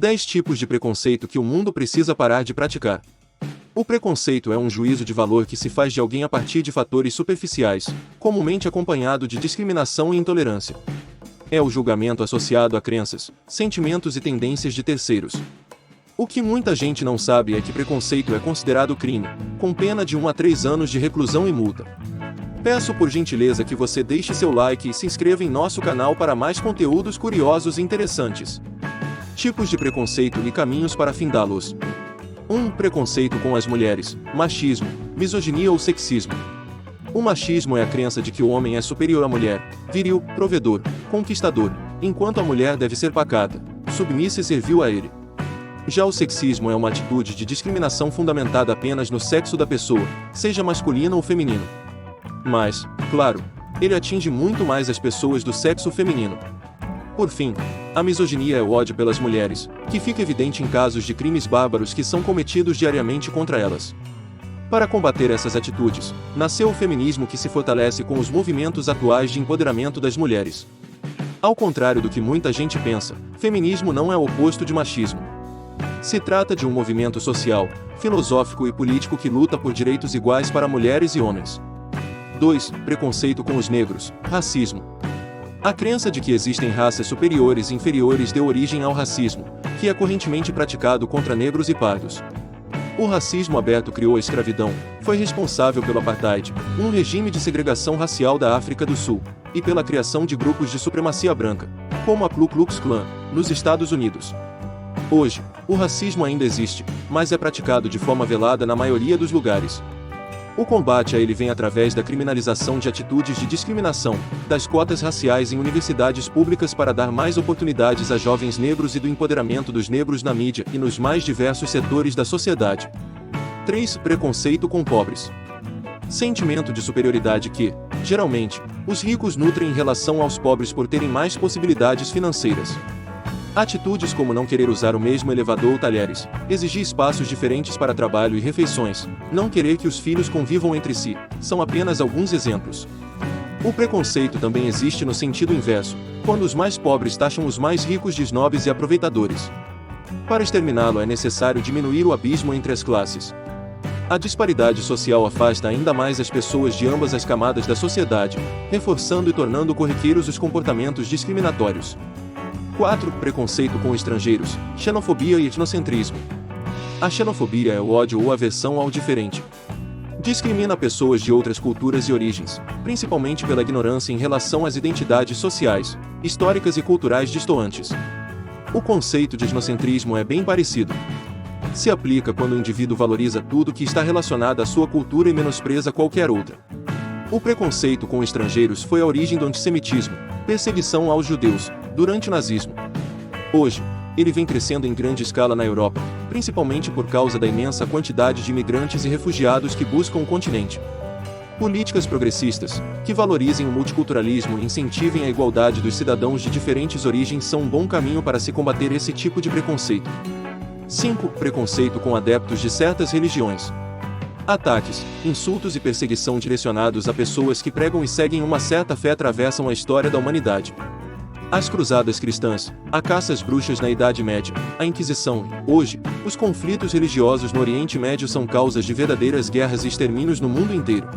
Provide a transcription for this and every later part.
10 tipos de preconceito que o mundo precisa parar de praticar. O preconceito é um juízo de valor que se faz de alguém a partir de fatores superficiais, comumente acompanhado de discriminação e intolerância. É o julgamento associado a crenças, sentimentos e tendências de terceiros. O que muita gente não sabe é que preconceito é considerado crime, com pena de 1 a 3 anos de reclusão e multa. Peço por gentileza que você deixe seu like e se inscreva em nosso canal para mais conteúdos curiosos e interessantes. Tipos de preconceito e caminhos para findá-los. 1. Preconceito com as mulheres, machismo, misoginia ou sexismo. O machismo é a crença de que o homem é superior à mulher, viril, provedor, conquistador, enquanto a mulher deve ser pacata, submissa e servil a ele. Já o sexismo é uma atitude de discriminação fundamentada apenas no sexo da pessoa, seja masculino ou feminino. Mas, claro, ele atinge muito mais as pessoas do sexo feminino. Por fim, a misoginia é o ódio pelas mulheres, que fica evidente em casos de crimes bárbaros que são cometidos diariamente contra elas. Para combater essas atitudes, nasceu o feminismo, que se fortalece com os movimentos atuais de empoderamento das mulheres. Ao contrário do que muita gente pensa, feminismo não é o oposto de machismo. Se trata de um movimento social, filosófico e político que luta por direitos iguais para mulheres e homens. 2. Preconceito com os negros, racismo. A crença de que existem raças superiores e inferiores deu origem ao racismo, que é correntemente praticado contra negros e pardos. O racismo aberto criou a escravidão, foi responsável pelo apartheid, um regime de segregação racial da África do Sul, e pela criação de grupos de supremacia branca, como a Ku Klux Klan, nos Estados Unidos. Hoje, o racismo ainda existe, mas é praticado de forma velada na maioria dos lugares. O combate a ele vem através da criminalização de atitudes de discriminação, das cotas raciais em universidades públicas para dar mais oportunidades a jovens negros e do empoderamento dos negros na mídia e nos mais diversos setores da sociedade. 3. Preconceito com pobres. Sentimento de superioridade que, geralmente, os ricos nutrem em relação aos pobres por terem mais possibilidades financeiras. Atitudes como não querer usar o mesmo elevador ou talheres, exigir espaços diferentes para trabalho e refeições, não querer que os filhos convivam entre si, são apenas alguns exemplos. O preconceito também existe no sentido inverso, quando os mais pobres taxam os mais ricos de snobs e aproveitadores. Para exterminá-lo é necessário diminuir o abismo entre as classes. A disparidade social afasta ainda mais as pessoas de ambas as camadas da sociedade, reforçando e tornando corriqueiros os comportamentos discriminatórios. 4. Preconceito com estrangeiros, xenofobia e etnocentrismo. A xenofobia é o ódio ou aversão ao diferente. Discrimina pessoas de outras culturas e origens, principalmente pela ignorância em relação às identidades sociais, históricas e culturais distantes. O conceito de etnocentrismo é bem parecido. Se aplica quando o indivíduo valoriza tudo que está relacionado à sua cultura e menospreza qualquer outra. O preconceito com estrangeiros foi a origem do antissemitismo, perseguição aos judeus, durante o nazismo. Hoje, ele vem crescendo em grande escala na Europa, principalmente por causa da imensa quantidade de imigrantes e refugiados que buscam o continente. Políticas progressistas, que valorizem o multiculturalismo e incentivem a igualdade dos cidadãos de diferentes origens são um bom caminho para se combater esse tipo de preconceito. 5. Preconceito com adeptos de certas religiões. Ataques, insultos e perseguição direcionados a pessoas que pregam e seguem uma certa fé atravessam a história da humanidade. As cruzadas cristãs, a caça às bruxas na Idade Média, a Inquisição e, hoje, os conflitos religiosos no Oriente Médio são causas de verdadeiras guerras e extermínios no mundo inteiro.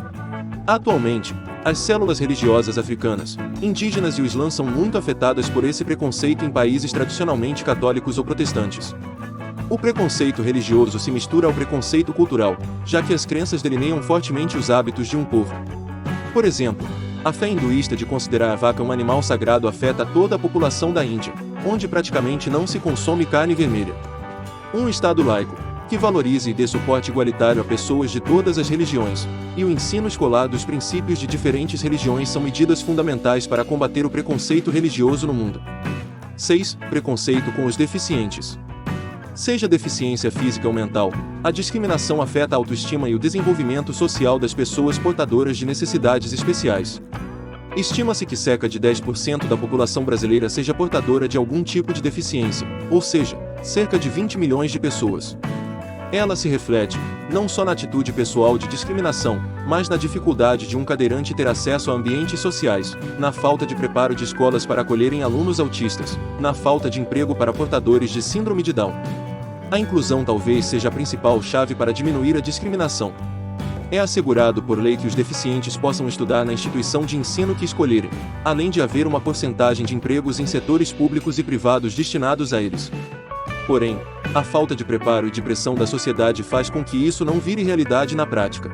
Atualmente, as células religiosas africanas, indígenas e o Islã são muito afetadas por esse preconceito em países tradicionalmente católicos ou protestantes. O preconceito religioso se mistura ao preconceito cultural, já que as crenças delineiam fortemente os hábitos de um povo. Por exemplo, a fé hinduísta de considerar a vaca um animal sagrado afeta toda a população da Índia, onde praticamente não se consome carne vermelha. Um Estado laico, que valorize e dê suporte igualitário a pessoas de todas as religiões, e o ensino escolar dos princípios de diferentes religiões são medidas fundamentais para combater o preconceito religioso no mundo. 6. Preconceito com os deficientes. Seja deficiência física ou mental, a discriminação afeta a autoestima e o desenvolvimento social das pessoas portadoras de necessidades especiais. Estima-se que cerca de 10% da população brasileira seja portadora de algum tipo de deficiência, ou seja, cerca de 20 milhões de pessoas. Ela se reflete, não só na atitude pessoal de discriminação, mas na dificuldade de um cadeirante ter acesso a ambientes sociais, na falta de preparo de escolas para acolherem alunos autistas, na falta de emprego para portadores de síndrome de Down. A inclusão talvez seja a principal chave para diminuir a discriminação. É assegurado por lei que os deficientes possam estudar na instituição de ensino que escolherem, além de haver uma porcentagem de empregos em setores públicos e privados destinados a eles. Porém, a falta de preparo e de pressão da sociedade faz com que isso não vire realidade na prática.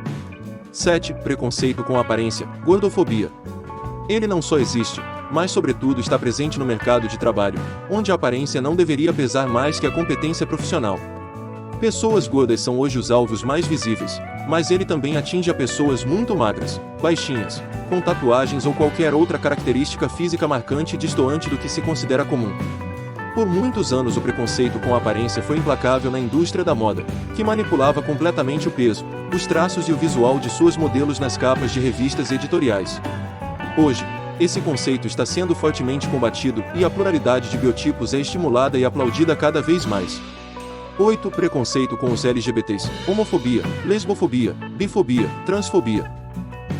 7. Preconceito com a aparência, gordofobia. Ele não só existe, mas sobretudo está presente no mercado de trabalho, onde a aparência não deveria pesar mais que a competência profissional. Pessoas gordas são hoje os alvos mais visíveis, mas ele também atinge a pessoas muito magras, baixinhas, com tatuagens ou qualquer outra característica física marcante e destoante do que se considera comum. Por muitos anos o preconceito com a aparência foi implacável na indústria da moda, que manipulava completamente o peso, os traços e o visual de suas modelos nas capas de revistas e editoriais. Hoje, esse conceito está sendo fortemente combatido e a pluralidade de biotipos é estimulada e aplaudida cada vez mais. 8. Preconceito com os LGBTs, homofobia, lesbofobia, bifobia, transfobia.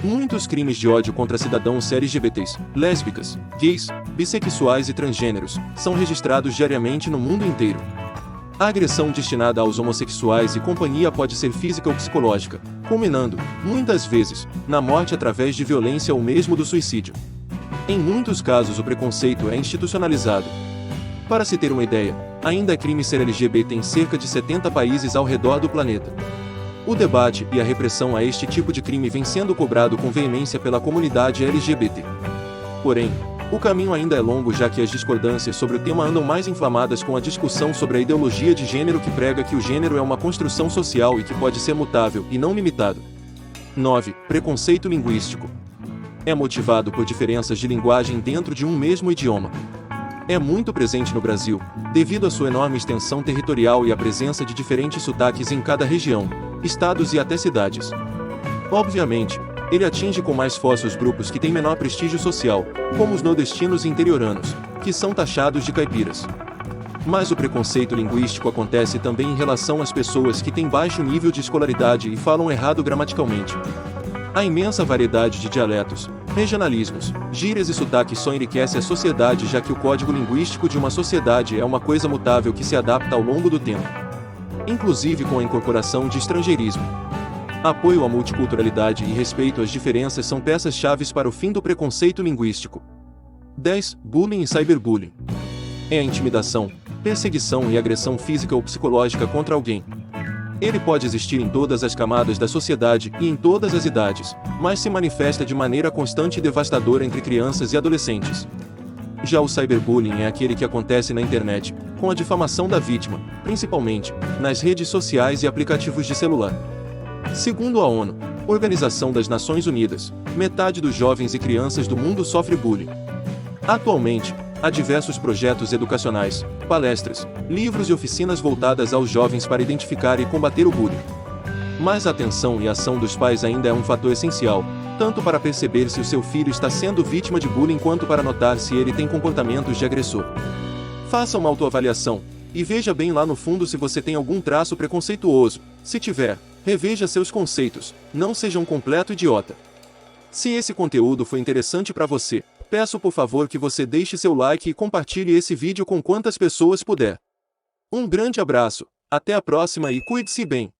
Muitos crimes de ódio contra cidadãos LGBTs, lésbicas, gays, bissexuais e transgêneros são registrados diariamente no mundo inteiro. A agressão destinada aos homossexuais e companhia pode ser física ou psicológica, culminando, muitas vezes, na morte através de violência ou mesmo do suicídio. Em muitos casos o preconceito é institucionalizado. Para se ter uma ideia, ainda é crime ser LGBT em cerca de 70 países ao redor do planeta. O debate e a repressão a este tipo de crime vem sendo cobrado com veemência pela comunidade LGBT. Porém, o caminho ainda é longo, já que as discordâncias sobre o tema andam mais inflamadas com a discussão sobre a ideologia de gênero, que prega que o gênero é uma construção social e que pode ser mutável e não limitado. 9. Preconceito linguístico. É motivado por diferenças de linguagem dentro de um mesmo idioma. É muito presente no Brasil, devido à sua enorme extensão territorial e à presença de diferentes sotaques em cada região, estados e até cidades. Obviamente, ele atinge com mais força os grupos que têm menor prestígio social, como os nordestinos e interioranos, que são taxados de caipiras. Mas o preconceito linguístico acontece também em relação às pessoas que têm baixo nível de escolaridade e falam errado gramaticalmente. A imensa variedade de dialetos, regionalismos, gírias e sotaques só enriquece a sociedade, já que o código linguístico de uma sociedade é uma coisa mutável que se adapta ao longo do tempo, inclusive com a incorporação de estrangeirismo. Apoio à multiculturalidade e respeito às diferenças são peças-chave para o fim do preconceito linguístico. 10. Bullying e cyberbullying. É a intimidação, perseguição e agressão física ou psicológica contra alguém. Ele pode existir em todas as camadas da sociedade e em todas as idades, mas se manifesta de maneira constante e devastadora entre crianças e adolescentes. Já o cyberbullying é aquele que acontece na internet, com a difamação da vítima, principalmente nas redes sociais e aplicativos de celular. Segundo a ONU, Organização das Nações Unidas, metade dos jovens e crianças do mundo sofre bullying. Atualmente, há diversos projetos educacionais, palestras, livros e oficinas voltadas aos jovens para identificar e combater o bullying. Mas a atenção e a ação dos pais ainda é um fator essencial, tanto para perceber se o seu filho está sendo vítima de bullying quanto para notar se ele tem comportamentos de agressor. Faça uma autoavaliação, e veja bem lá no fundo se você tem algum traço preconceituoso. Se tiver, reveja seus conceitos, não seja um completo idiota. Se esse conteúdo foi interessante para você, peço por favor que você deixe seu like e compartilhe esse vídeo com quantas pessoas puder. Um grande abraço, até a próxima e cuide-se bem!